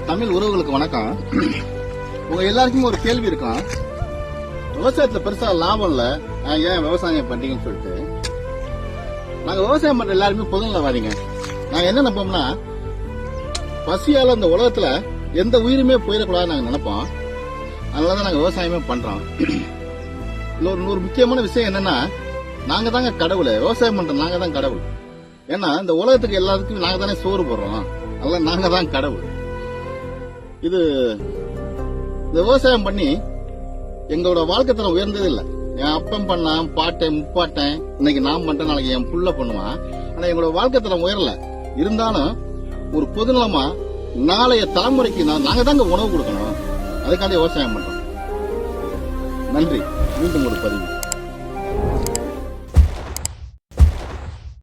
தமிழ் உறவுகளுக்கு வணக்கம். உங்க எல்லாருக்கும் ஒரு கேள்வி இருக்கும். விவசாயத்துல பெருசா லாபம் இல்ல, ஏன் விவசாயம் பண்றீங்கன்னு சொல்லிட்டு. நாங்க விவசாயம் பண்ற எல்லாருமே பொதுநலவாதிங்க. நாங்க என்ன நினைப்போம்னா, பசியால இந்த உலகத்துல எந்த உயிருமே போயிடக்கூடாதுன்னு நாங்க நினைப்போம். அதனாலதான் நாங்க விவசாயமே பண்றோம். இதுல ஒரு முக்கியமான விஷயம் என்னன்னா, நாங்க தாங்க கடவுள். விவசாயம் பண்ற நாங்க தான் கடவுள். ஏன்னா இந்த உலகத்துக்கு எல்லாத்துக்கும் நாங்க தானே சோறு போடுறோம். அதெல்லாம் நாங்க தான் கடவுள். இது விவசாயம் பண்ணி எங்களோட வாழ்க்கை தரம் உயர்ந்தது இல்லை. என் அப்பன் பண்ணான், பாட்டேன், முப்பாட்டேன், இன்னைக்கு நான் பண்றேன், நாளைக்கு என் புள்ள பண்ணுவான். ஆனா எங்களோட வாழ்க்கை தரம் உயரல. இருந்தாலும் ஒரு பொதுநலமா நாளைய தலைமுறைக்கு நாங்க தாங்க உணவு கொடுக்கணும். அதுக்காண்டி விவசாயம் பண்றோம். நன்றி. மீண்டும் ஒரு பதிவு.